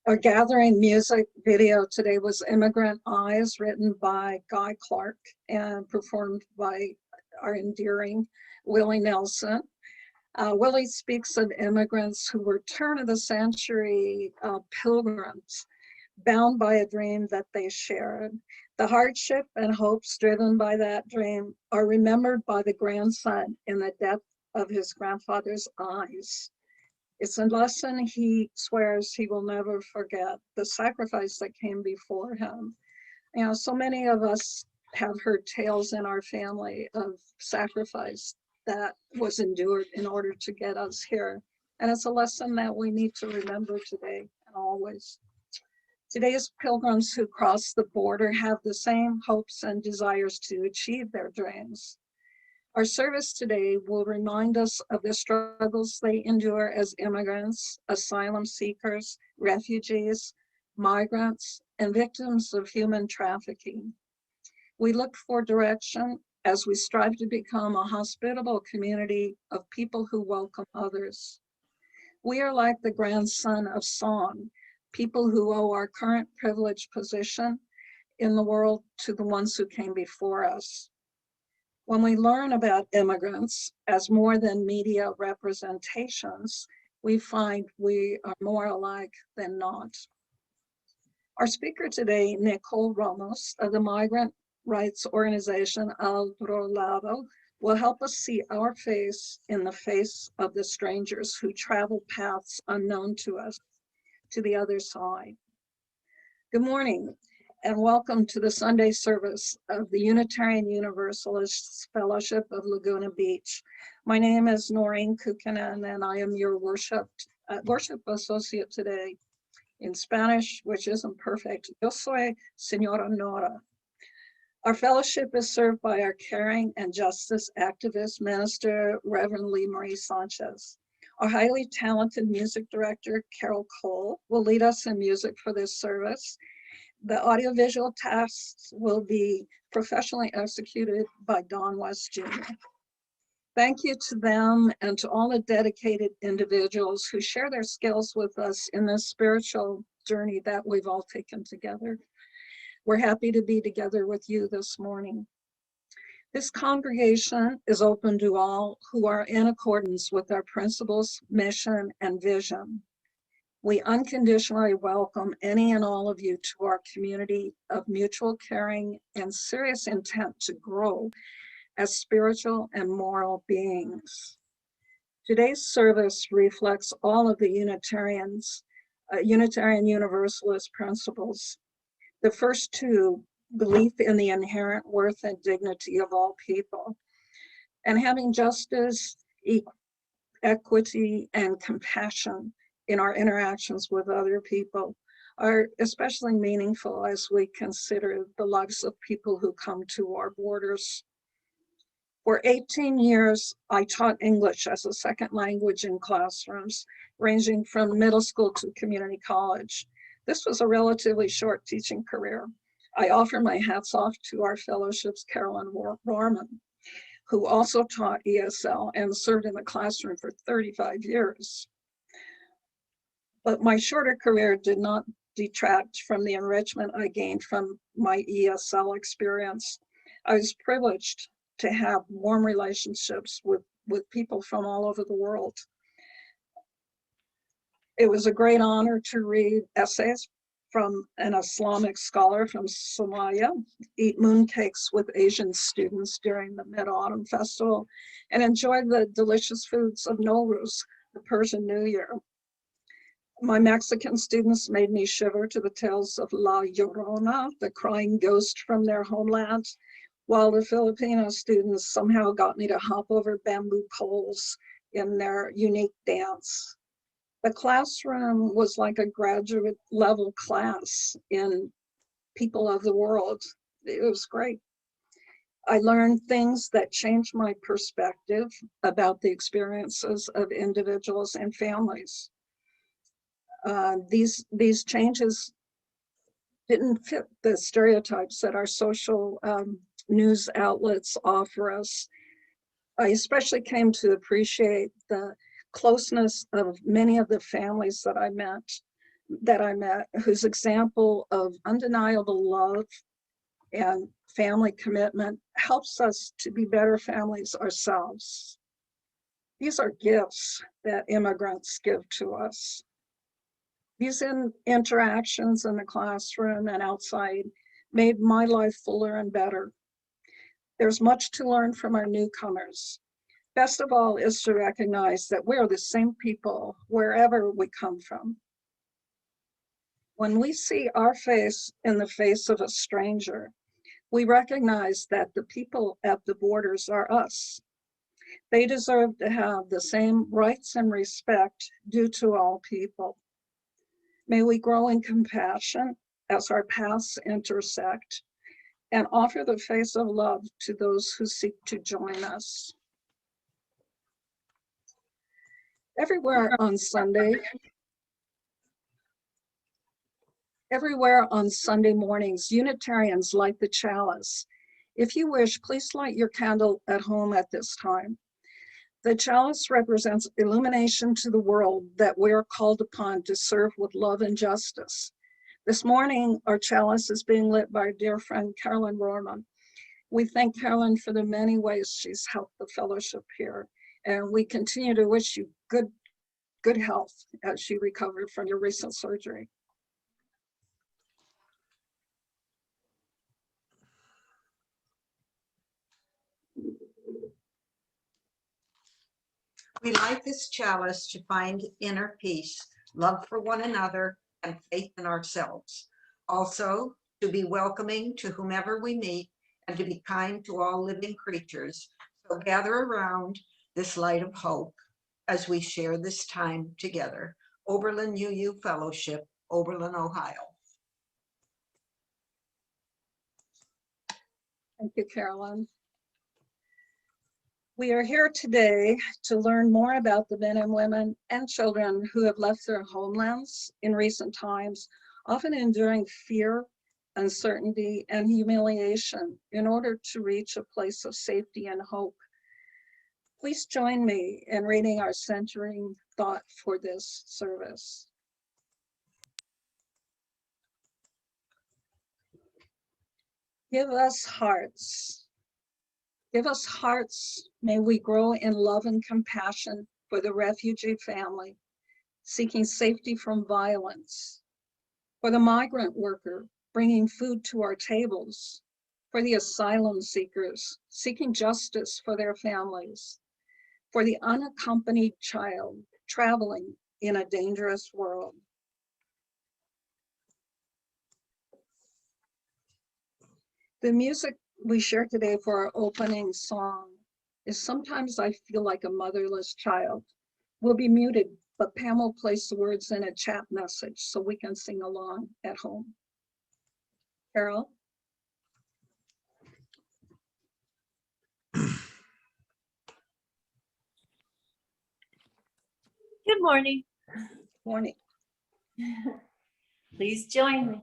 Our gathering music video today was Immigrant Eyes, written by Guy Clark and performed by our endearing Willie Nelson. Willie speaks of immigrants who were turn-of-the-century pilgrims, bound by a dream that they shared. The hardship and hopes driven by that dream are remembered by the grandson in the depth of his grandfather's eyes. It's a lesson he swears he will never forget, the sacrifice that came before him. You know, so many of us have heard tales in our family of sacrifice that was endured in order to get us here. And it's a lesson that we need to remember today and always. Today's pilgrims who cross the border have the same hopes and desires to achieve their dreams. Our service today will remind us of the struggles they endure as immigrants, asylum seekers, refugees, migrants, and victims of human trafficking. We look for direction as we strive to become a hospitable community of people who welcome others. We are like the grandson of song, people who owe our current privileged position in the world to the ones who came before us. When we learn about immigrants as more than media representations, we find we are more alike than not. Our speaker today, Nicole Ramos of the migrant rights organization Otro Lado, will help us see our face in the face of the strangers who travel paths unknown to us, to the other side. Good morning, and welcome to the Sunday service of the Unitarian Universalist Fellowship of Laguna Beach. My name is Noreen Kukinen, and I am your worship associate today. In Spanish, which isn't perfect, yo soy Señora Nora. Our fellowship is served by our caring and justice activist minister, Reverend Lee Marie Sanchez. Our highly talented music director, Carol Cole, will lead us in music for this service. The audiovisual tasks will be professionally executed by Don West Jr. Thank you to them and to all the dedicated individuals who share their skills with us in this spiritual journey that we've all taken together. We're happy to be together with you this morning. This congregation is open to all who are in accordance with our principles, mission, and vision. We unconditionally welcome any and all of you to our community of mutual caring and serious intent to grow as spiritual and moral beings. Today's service reflects all of the Unitarian Universalist principles. The first two, belief in the inherent worth and dignity of all people, and having justice, equity, and compassion in our interactions with other people are especially meaningful as we consider the lives of people who come to our borders. For 18 years, I taught English as a second language in classrooms, ranging from middle school to community college. This was a relatively short teaching career. I offer my hats off to our fellowship's Carolyn Warman, who also taught ESL and served in the classroom for 35 years. But my shorter career did not detract from the enrichment I gained from my ESL experience. I was privileged to have warm relationships with people from all over the world. It was a great honor to read essays from an Islamic scholar from Somalia, eat mooncakes with Asian students during the Mid-Autumn Festival, and enjoy the delicious foods of Nowruz, the Persian New Year. My Mexican students made me shiver to the tales of La Llorona, the crying ghost from their homeland, while the Filipino students somehow got me to hop over bamboo poles in their unique dance. The classroom was like a graduate level class in people of the world. It was great. I learned things that changed my perspective about the experiences of individuals and families. These changes didn't fit the stereotypes that our social news outlets offer us. I especially came to appreciate the closeness of many of the families that I met. that I met whose example of undeniable love and family commitment helps us to be better families ourselves. These are gifts that immigrants give to us. These interactions in the classroom and outside made my life fuller and better. There's much to learn from our newcomers. Best of all is to recognize that we're the same people wherever we come from. When we see our face in the face of a stranger, we recognize that the people at the borders are us. They deserve to have the same rights and respect due to all people. May we grow in compassion as our paths intersect and offer the face of love to those who seek to join us. Everywhere on Sunday mornings, Unitarians light the chalice. If you wish, please light your candle at home at this time. The chalice represents illumination to the world that we are called upon to serve with love and justice. This morning, our chalice is being lit by our dear friend, Carolyn Rorman. We thank Carolyn for the many ways she's helped the fellowship here, and we continue to wish you good health as you recover from your recent surgery. We light this chalice to find inner peace, love for one another, and faith in ourselves. Also, to be welcoming to whomever we meet and to be kind to all living creatures. So gather around this light of hope as we share this time together. Oberlin UU Fellowship, Oberlin, Ohio. Thank you, Carolyn. We are here today to learn more about the men and women and children who have left their homelands in recent times, often enduring fear, uncertainty, and humiliation in order to reach a place of safety and hope. Please join me in reading our centering thought for this service. Give us hearts. Give us hearts. May we grow in love and compassion for the refugee family, seeking safety from violence, for the migrant worker, bringing food to our tables, for the asylum seekers, seeking justice for their families, for the unaccompanied child traveling in a dangerous world. The music we share today for our opening song is Sometimes I Feel Like a Motherless Child. We'll be muted, but Pam will place the words in a chat message so we can sing along at home. Carol? Good morning. Morning. Please join me.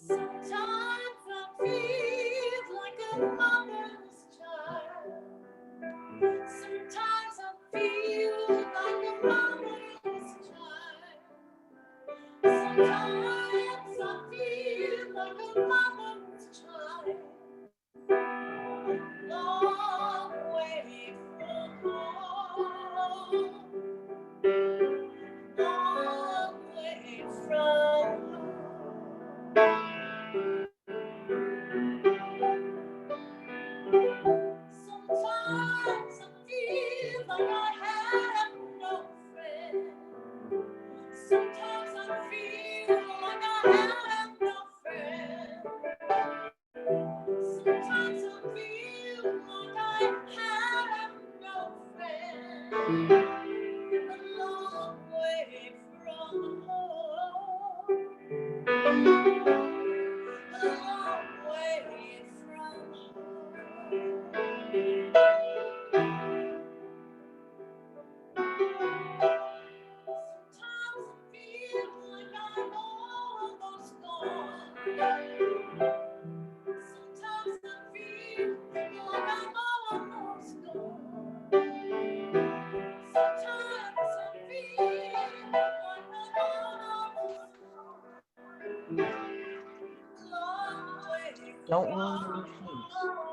Sometimes I feel like a motherless child. Sometimes I feel like a motherless child. Sometimes I feel like a motherless child. Long way from home. Long way from Sometimes I feel like I have no friend. Sometimes I feel like I have no friend. Sometimes I feel like I have no friend. A long way from home. A long way from home. Sometimes I feel like I'm almost gone. Don't worry, please.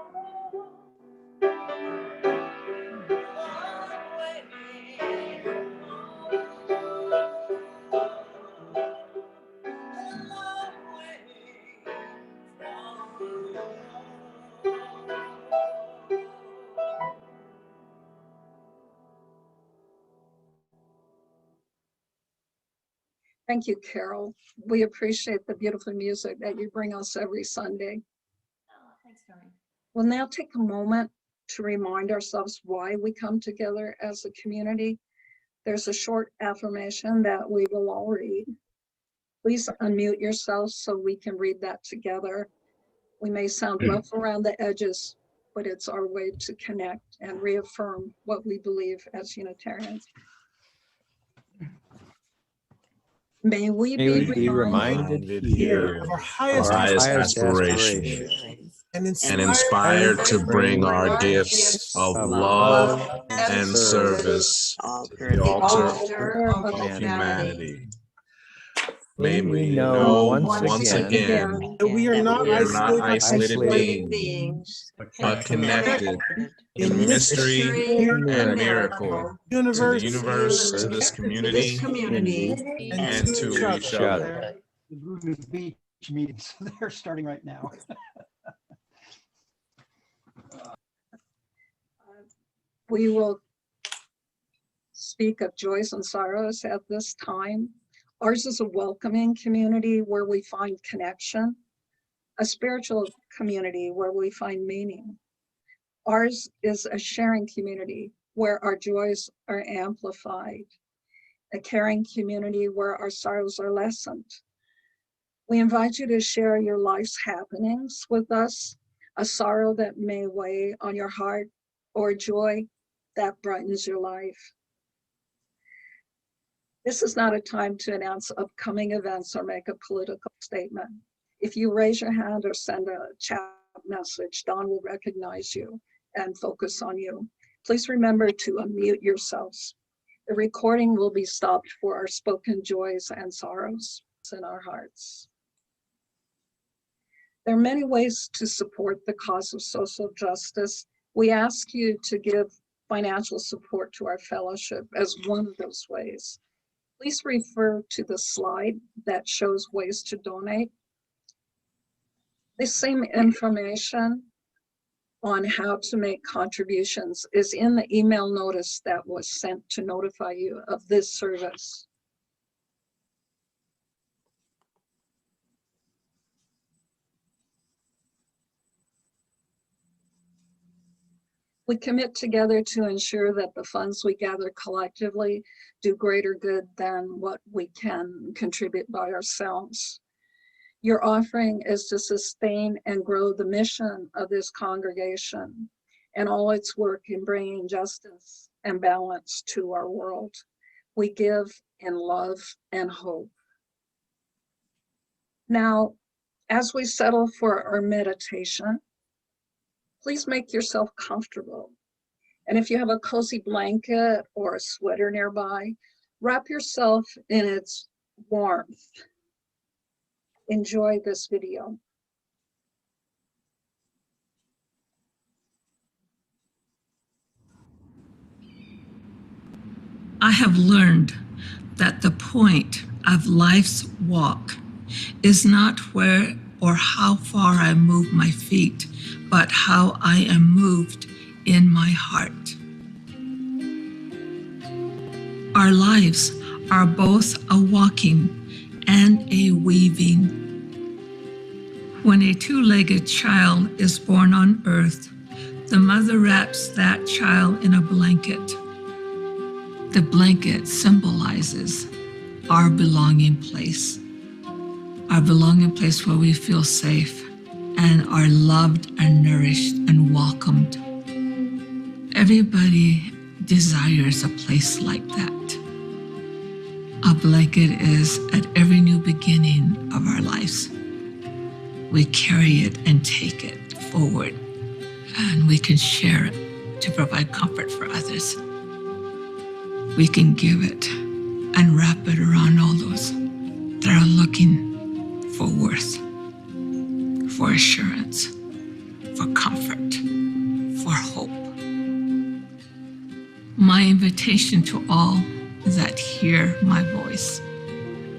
Thank you, Carol. We appreciate the beautiful music that you bring us every Sunday. Oh, thanks, Tony. We'll now take a moment to remind ourselves why we come together as a community. There's a short affirmation that we will all read. Please unmute yourselves so we can read that together. We may sound rough around the edges, but it's our way to connect and reaffirm what we believe as Unitarians. May we be reminded here Our Our highest highest aspiration aspiration and and inspired to bring our gifts of love and service to the altar of humanity. May we know once again that we are that not we are not isolated isolated beings, but connected in mystery and miracle to the universe universe, to this community, and to each other. The Bruno Beach meetings, they're starting right now. We will speak of joys and sorrows at this time. Ours is a welcoming community where we find connection, a spiritual community where we find meaning. Ours is a sharing community where our joys are amplified, a caring community where our sorrows are lessened. We invite you to share your life's happenings with us, a sorrow that may weigh on your heart or joy that brightens your life. This is not a time to announce upcoming events or make a political statement. If you raise your hand or send a chat message, Don will recognize you and focus on you. Please remember to unmute yourselves. The recording will be stopped for our spoken joys and sorrows in our hearts. There are many ways to support the cause of social justice. We ask you to give financial support to our fellowship as one of those ways. Please refer to the slide that shows ways to donate. This same information on how to make contributions is in the email notice that was sent to notify you of this service. We commit together to ensure that the funds we gather collectively do greater good than what we can contribute by ourselves. Your offering is to sustain and grow the mission of this congregation and all its work in bringing justice and balance to our world. We give in love and hope. Now, as we settle for our meditation, please make yourself comfortable. And if you have a cozy blanket or a sweater nearby, wrap yourself in its warmth. Enjoy this video. I have learned that the point of life's walk is not where or how far I move my feet, but how I am moved in my heart. Our lives are both a walking and a weaving. When a two-legged child is born on earth, the mother wraps that child in a blanket. The blanket symbolizes our belonging place where we feel safe and are loved and nourished and welcomed. Everybody desires a place like that. A blanket is at every new beginning of our lives. We carry it and take it forward, and we can share it to provide comfort for others. We can give it and wrap it around all those that are looking for invitation to all that hear my voice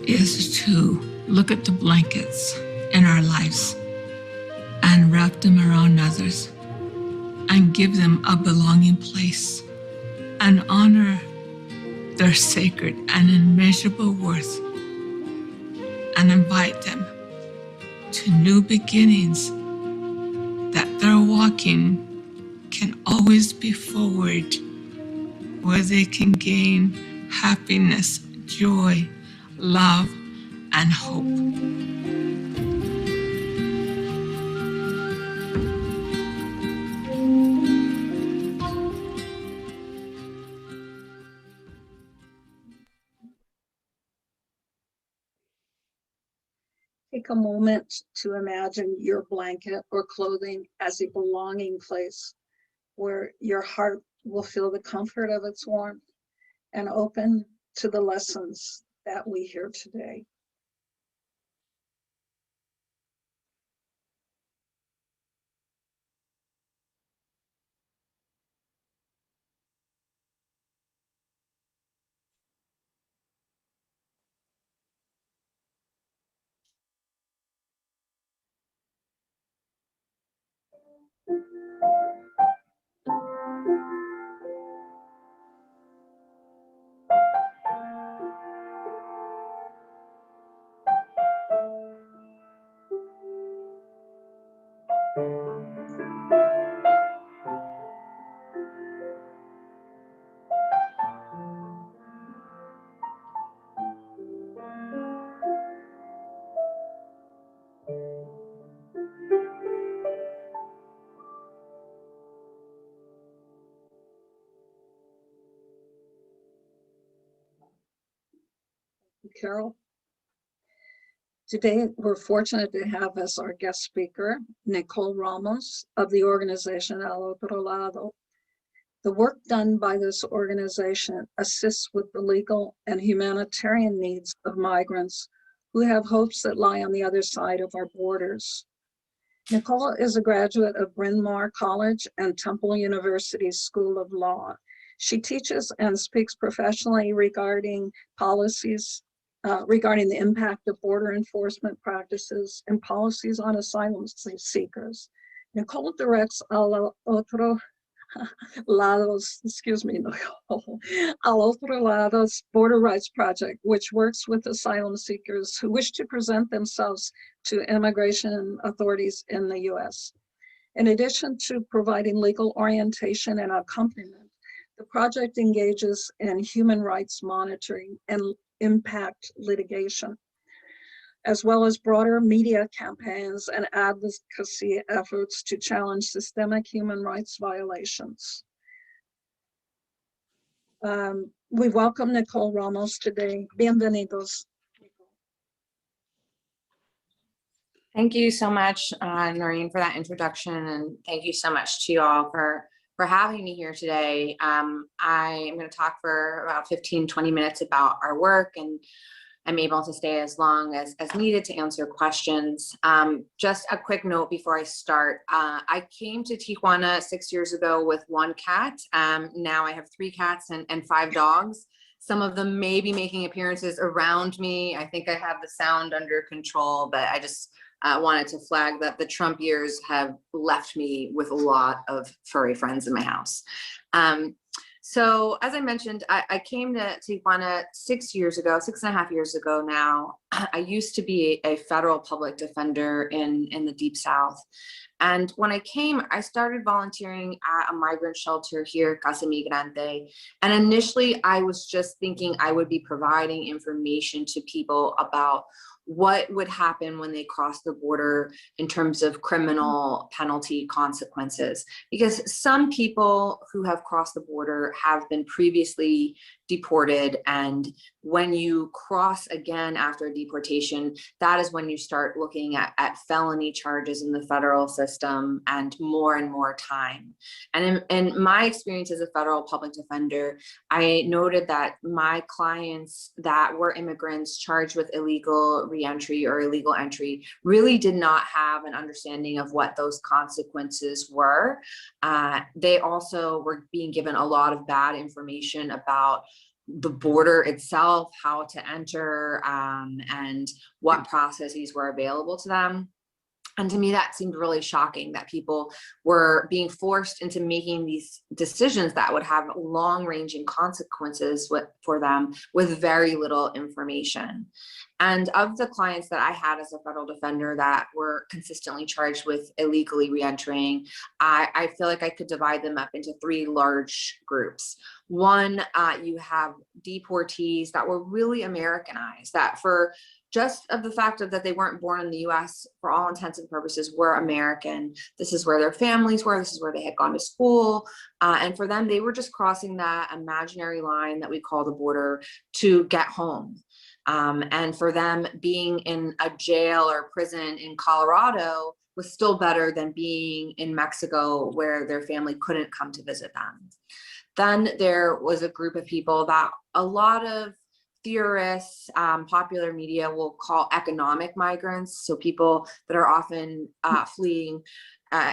is to look at the blankets in our lives and wrap them around others and give them a belonging place and honor their sacred and immeasurable worth and invite them to new beginnings, that their walking can always be forward, where they can gain happiness, joy, love, and hope. Take a moment to imagine your blanket or clothing as a belonging place where your heart will feel the comfort of its warmth and open to the lessons that we hear today. Carol. Today, we're fortunate to have as our guest speaker, Nicole Ramos of the organization Otro Lado. The work done by this organization assists with the legal and humanitarian needs of migrants who have hopes that lie on the other side of our borders. Nicole is a graduate of Bryn Mawr College and Temple University's School of Law. She teaches and speaks professionally regarding policies regarding the impact of border enforcement practices and policies on asylum seekers. Nicole directs Otro Lado's, Otro Lado's Border Rights Project, which works with asylum seekers who wish to present themselves to immigration authorities in the US. In addition to providing legal orientation and accompaniment, the project engages in human rights monitoring and impact litigation, as well as broader media campaigns and advocacy efforts to challenge systemic human rights violations. We welcome Nicole Ramos today. Bienvenidos. Thank you so much, Noreen, for that introduction, and thank you so much to you all for having me here today. I am going to talk for about 15-20 minutes about our work, and I'm able to stay as long as needed to answer questions. Just a quick note before I start. I came to Tijuana 6 years ago with one cat. Now I have 3 cats and 5 dogs. Some of them may be making appearances around me. I think I have the sound under control, but I just wanted to flag that the Trump years have left me with a lot of furry friends in my house. So as I mentioned, I came to Tijuana 6.5 years ago now. I used to be a federal public defender in the Deep South. And when I came, I started volunteering at a migrant shelter here, Casa Migrante. And initially, I was just thinking I would be providing information to people about what would happen when they cross the border in terms of criminal penalty consequences. Because some people who have crossed the border have been previously deported. And when you cross again after deportation, that is when you start looking at felony charges in the federal system and more time. And in my experience as a federal public defender, I noted that my clients that were immigrants charged with illegal reentry or illegal entry really did not have an understanding of what those consequences were. They also were being given a lot of bad information about the border itself, how to enter, and what processes were available to them. And to me, that seemed really shocking that people were being forced into making these decisions that would have long-ranging consequences for them with very little information. And of the clients that I had as a federal defender that were consistently charged with illegally reentering, I feel like I could divide them up into three large groups. One, you have deportees that were really Americanized, that for just of the fact of that they weren't born in the US, for all intents and purposes, were American. This is where their families were, this is where they had gone to school. And for them, they were just crossing that imaginary line that we call the border to get home. And for them, being in a jail or prison in Colorado was still better than being in Mexico where their family couldn't come to visit them. Then there was a group of people that a lot of theorists, popular media will call economic migrants. So people that are often fleeing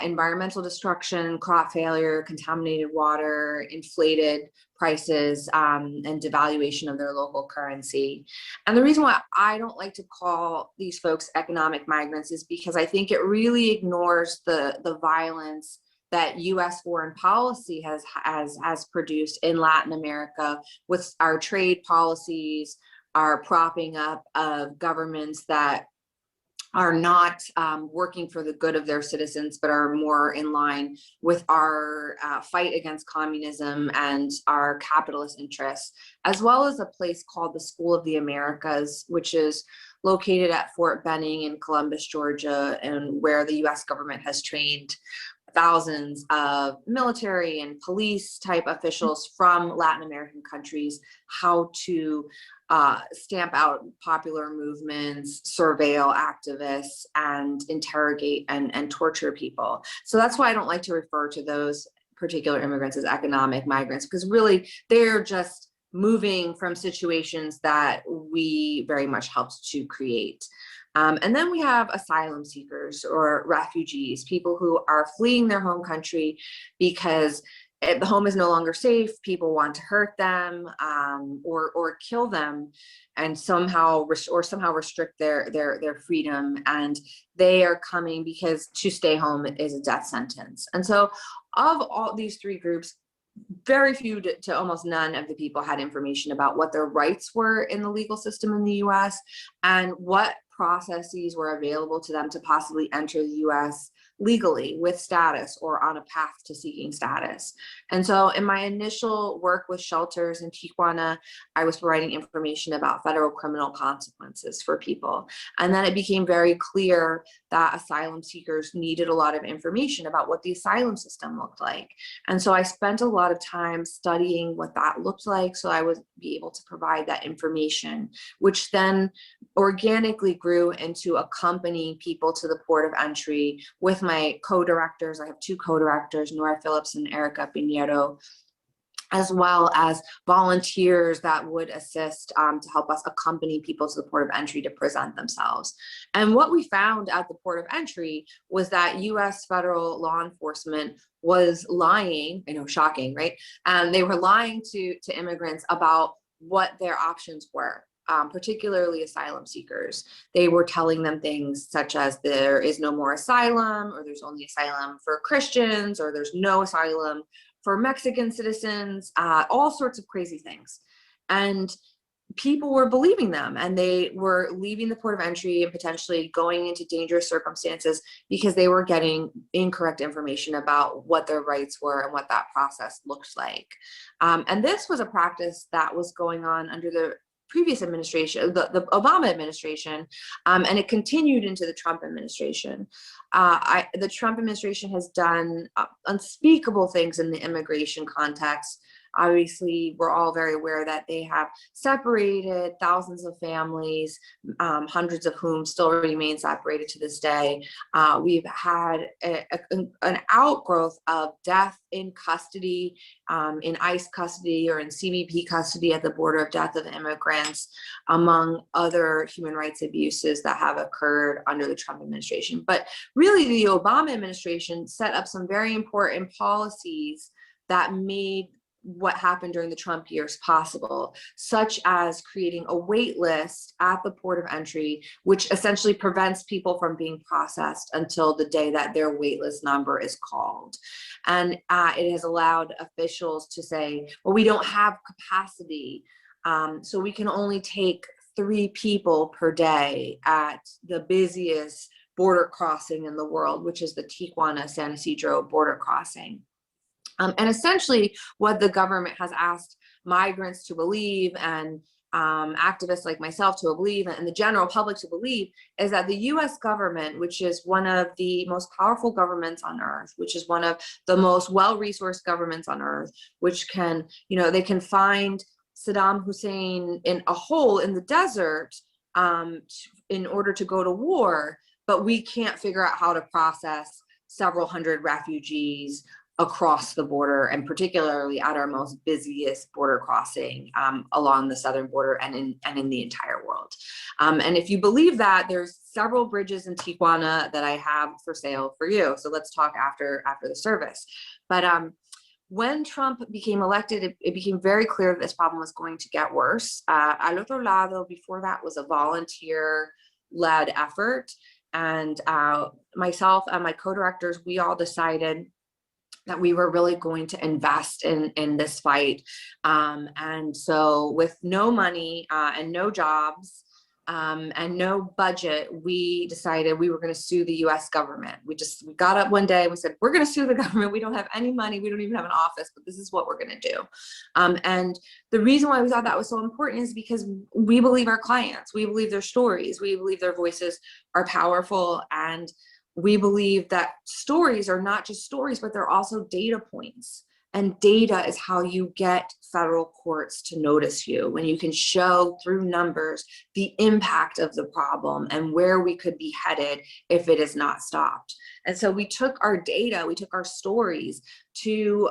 environmental destruction, crop failure, contaminated water, inflated prices, and devaluation of their local currency. And the reason why I don't like to call these folks economic migrants is because I think it really ignores the violence that U.S. foreign policy has produced in Latin America with our trade policies, our propping up of governments that are not working for the good of their citizens, but are more in line with our fight against communism and our capitalist interests, as well as a place called the School of the Americas, which is located at Fort Benning in Columbus, Georgia, and where the U.S. government has trained thousands of military and police type officials from Latin American countries how to stamp out popular movements, surveil activists, and interrogate and torture people. So that's why I don't like to refer to those particular immigrants as economic migrants, because really they're just moving from situations that we very much helped to create. And then we have asylum seekers or refugees, people who are fleeing their home country because the home is no longer safe, people want to hurt them or kill them and somehow restrict their freedom. And they are coming because to stay home is a death sentence. And so of all these three groups, very few to almost none of the people had information about what their rights were in the legal system in the US and what processes were available to them to possibly enter the US legally with status or on a path to seeking status. And so in my initial work with shelters in Tijuana, I was providing information about federal criminal consequences for people. And then it became very clear that asylum seekers needed a lot of information about what the asylum system looked like. And so I spent a lot of time studying what that looked like so I would be able to provide that information, which then organically grew into accompanying people to the port of entry with my co-directors. I have two co-directors, Nora Phillips and Erica Pinheiro, as well as volunteers that would assist to help us accompany people to the port of entry to present themselves. And what we found at the port of entry was that US federal law enforcement was lying, I know, shocking, right? They were lying to immigrants about what their options were. Particularly asylum seekers. They were telling them things such as there is no more asylum, or there's only asylum for Christians, or there's no asylum for Mexican citizens, all sorts of crazy things. And people were believing them, and they were leaving the port of entry and potentially going into dangerous circumstances because they were getting incorrect information about what their rights were and what that process looked like. And this was a practice that was going on under the previous administration, the Obama administration, and it continued into the Trump administration. The Trump administration has done unspeakable things in the immigration context, Obviously, we're all very aware that they have separated thousands of families, hundreds of whom still remain separated to this day. We've had an outgrowth of death in custody, in ICE custody or in CBP custody at the border, of death of immigrants, among other human rights abuses that have occurred under the Trump administration. But really, the Obama administration set up some very important policies that made what happened during the Trump years possible, such as creating a wait list at the port of entry, which essentially prevents people from being processed until the day that their wait list number is called. And it has allowed officials to say, well, we don't have capacity, so we can only take 3 people per day at the busiest border crossing in the world, which is the Tijuana-San Isidro border crossing. And essentially what the government has asked migrants to believe, and activists like myself to believe, and the general public to believe, is that the US government, which is one of the most powerful governments on earth, which is one of the most well-resourced governments on earth, which can, they can find Saddam Hussein in a hole in the desert in order to go to war, but we can't figure out how to process several hundred refugees across the border, and particularly at our most busiest border crossing along the southern border and in the entire world. And if you believe that, there's several bridges in Tijuana that I have for sale for you. So let's talk after the service. But when Trump became elected, it became very clear that this problem was going to get worse. Otro Lado, before that, was a volunteer-led effort. And myself and my co-directors, we all decided that we were really going to invest in this fight. And so with no money and no jobs and no budget, we decided we were going to sue the US government. We got up one day and we said, we're going to sue the government. We don't have any money. We don't even have an office, but this is what we're going to do. And the reason why we thought that was so important is because we believe our clients, we believe their stories, we believe their voices are powerful, and we believe that stories are not just stories, but they're also data points. And data is how you get federal courts to notice you, when you can show through numbers the impact of the problem and where we could be headed if it is not stopped. And so we took our data, we took our stories to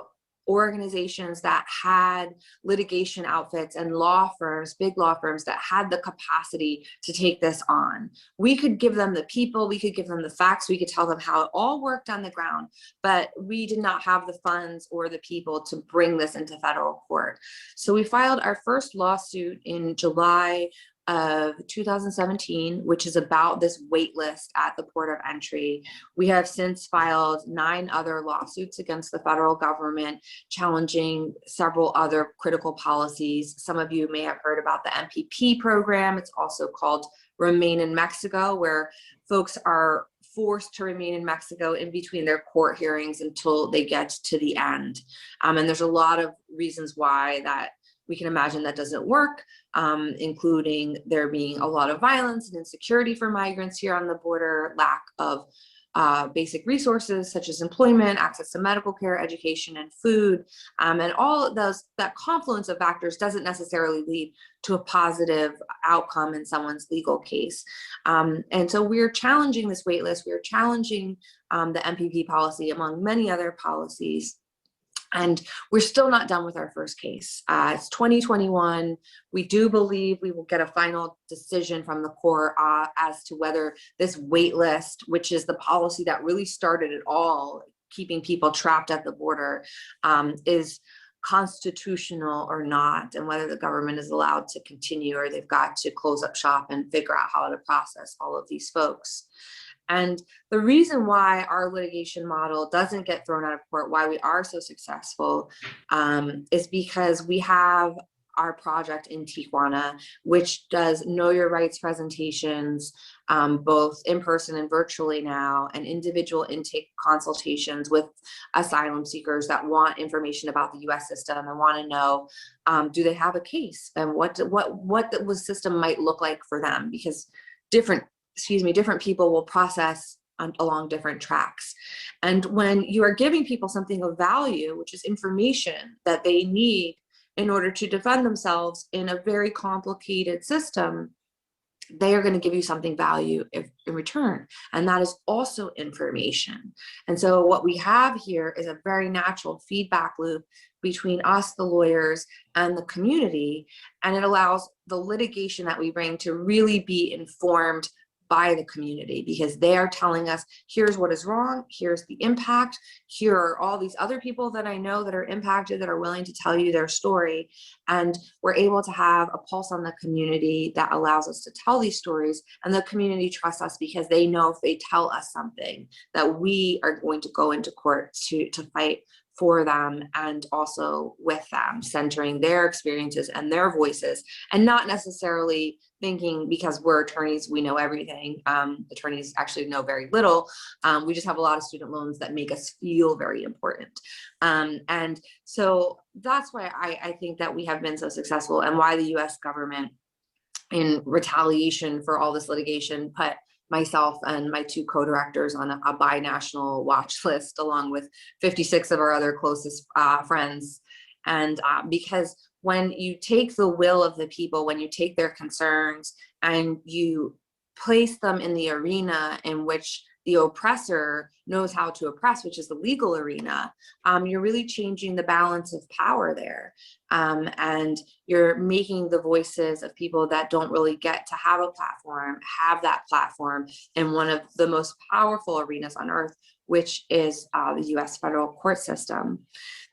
organizations that had litigation outfits and law firms, big law firms that had the capacity to take this on. We could give them the people, we could give them the facts, we could tell them how it all worked on the ground, but we did not have the funds or the people to bring this into federal court. So we filed our first lawsuit in July of 2017, which is about this wait list at the port of entry. We have since filed 9 other lawsuits against the federal government, challenging several other critical policies. Some of you may have heard about the MPP program. It's also called Remain in Mexico, where folks are forced to remain in Mexico in between their court hearings until they get to the end. And there's a lot of reasons why that we can imagine that doesn't work, including there being a lot of violence and insecurity for migrants here on the border, lack of basic resources such as employment, access to medical care, education, and food. And all of those, that confluence of factors doesn't necessarily lead to a positive outcome in someone's legal case. And so we're challenging this wait list. We're challenging the MPP policy, among many other policies. And we're still not done with our first case. It's 2021. We do believe we will get a final decision from the court as to whether this wait list, which is the policy that really started it all, keeping people trapped at the border, is constitutional or not, and whether the government is allowed to continue, or they've got to close up shop and figure out how to process all of these folks. And the reason why our litigation model doesn't get thrown out of court, why we are so successful, is because we have our project in Tijuana, which does know your rights presentations, both in person and virtually now, and individual intake consultations with asylum seekers that want information about the US system and want to know, do they have a case, and what the system might look like for them, because different people will process along different tracks. And when you are giving people something of value, which is information that they need in order to defend themselves in a very complicated system, they are going to give you something value in return. And that is also information. And so what we have here is a very natural feedback loop between us, the lawyers, and the community. And it allows the litigation that we bring to really be informed by the community, because they are telling us, here's what is wrong, here's the impact, here are all these other people that I know that are impacted, that are willing to tell you their story. And we're able to have a pulse on the community that allows us to tell these stories, and the community trusts us because they know if they tell us something that we are going to go into court to fight for them, and also with them, centering their experiences and their voices, and not necessarily thinking because we're attorneys, we know everything. Attorneys actually know very little. We just have a lot of student loans that make us feel very important. And so that's why I think that we have been so successful, and why the US government, in retaliation for all this litigation, put myself and my two co-directors on a binational watch list, along with 56 of our other closest friends. And because when you take the will of the people, when you take their concerns and you place them in the arena in which the oppressor knows how to oppress, which is the legal arena, you're really changing the balance of power there. And you're making the voices of people that don't really get to have a platform, have that platform in one of the most powerful arenas on earth, which is the US federal court system.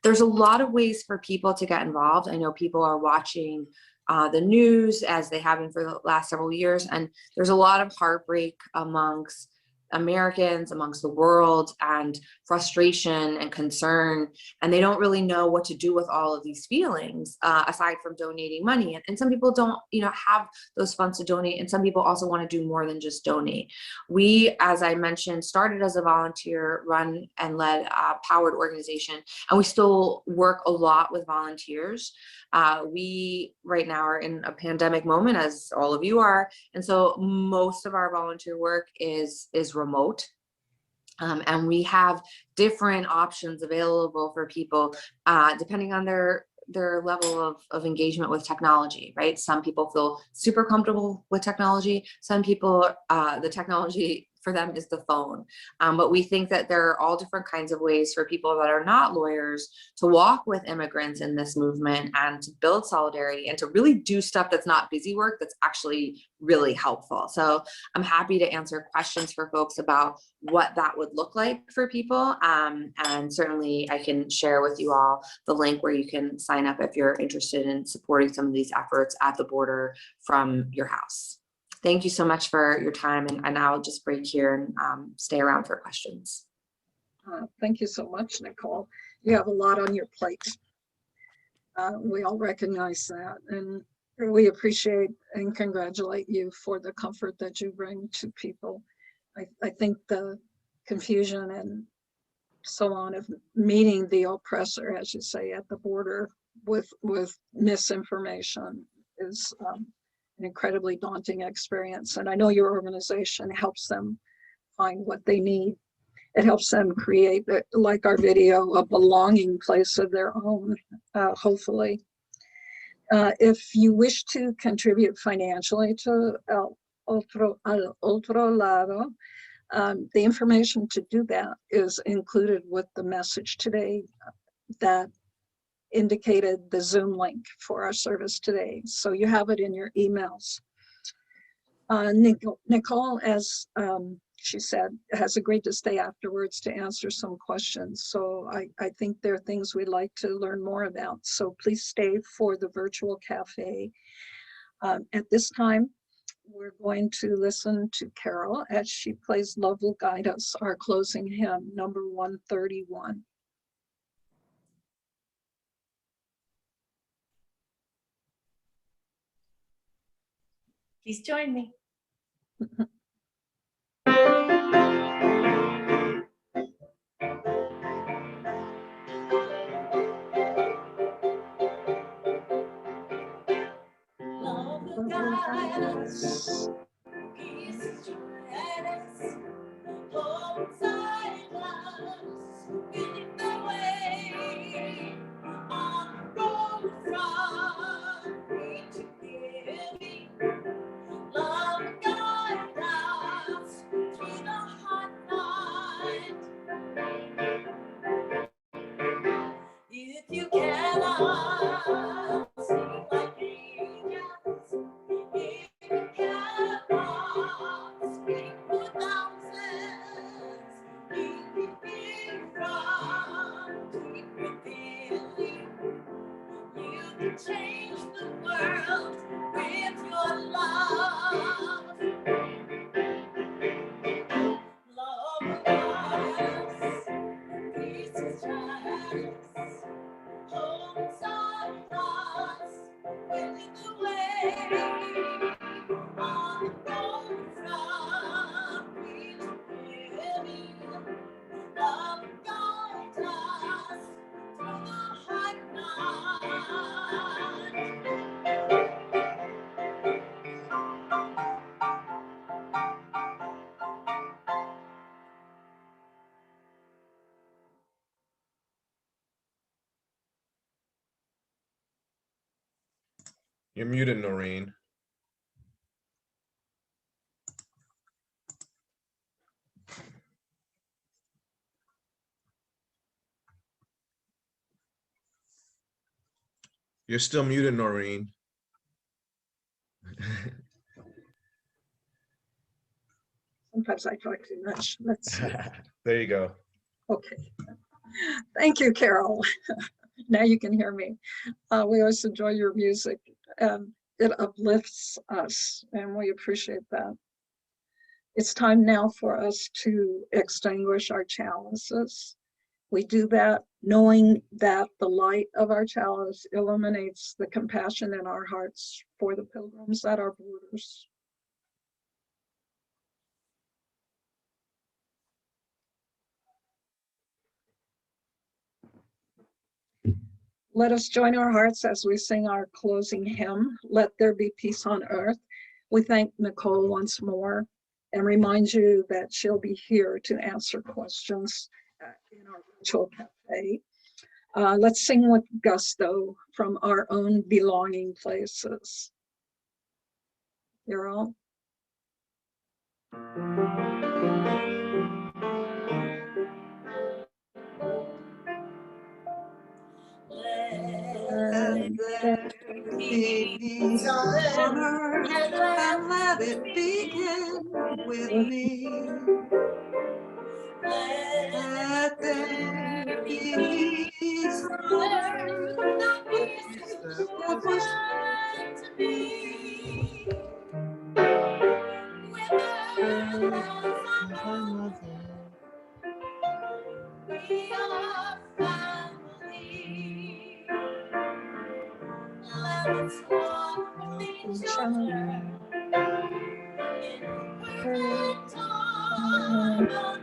There's a lot of ways for people to get involved. I know people are watching the news, as they have been for the last several years, and there's a lot of heartbreak amongst Americans, amongst the world, and frustration and concern, and they don't really know what to do with all of these feelings, aside from donating money. And some people don't, have those funds to donate, and some people also want to do more than just donate. We, as I mentioned, started as a volunteer run and led powered organization, and we still work a lot with volunteers. We right now are in a pandemic moment, as all of you are, and so most of our volunteer work is remote. And we have different options available for people depending on their level of engagement with technology, right? Some people feel super comfortable with technology. Some people, the technology for them is the phone. But we think that there are all different kinds of ways for people that are not lawyers to walk with immigrants in this movement, and to build solidarity, and to really do stuff that's not busy work, that's actually really helpful. So I'm happy to answer questions for folks about what that would look like for people. And certainly I can share with you all the link where you can sign up if you're interested in supporting some of these efforts at the border from your house. Thank you so much for your time, and I'll just break here and stay around for questions. Thank you so much, Nicole. You have a lot on your plate. We all recognize that, and we appreciate and congratulate you for the comfort that you bring to people. I think the confusion and so on of meeting the oppressor, as you say, at the border with misinformation is an incredibly daunting experience. And I know your organization helps them find what they need. It helps them create, like our video, a belonging place of their own, hopefully. If you wish to contribute financially to Otro Lado, the information to do that is included with the message today that indicated the Zoom link for our service today. So you have it in your emails. Nicole, as she said, has agreed to stay afterwards to answer some questions. So I think there are things we'd like to learn more about. So please stay for the virtual cafe. At this time, we're going to listen to Carol as she plays Love Will Guide Us, our closing hymn, number 131. Please join me. Love will guide us, peace is joy at us. sing like angels, even cannot speak for thousands. Keep me from, keep me feeling. You can change the world with your love. Love us, peace is just. Homes are lost, winning the way. On the road from each living, love guides us through the hard night. You're muted, Noreen. You're still muted, Noreen. Sometimes I talk too much. Let's see. There you go. Okay. Thank you, Carol. Now you can hear me. We always enjoy your music. It uplifts us, and we appreciate that. It's time now for us to extinguish our chalices. We do that knowing that the light of our chalice illuminates the compassion in our hearts for the pilgrims at our borders. Let us join our hearts as we sing our closing hymn, Let There Be Peace on Earth. We thank Nicole once more and remind you that she'll be here to answer questions in our virtual cafe. Let's sing with gusto from our own belonging places. You're all. Let there be peace on earth, and let it begin with me. Let there be peace on earth, the peace that was to be. With our mother, we are family. Let us walk with each other in perfect harmony.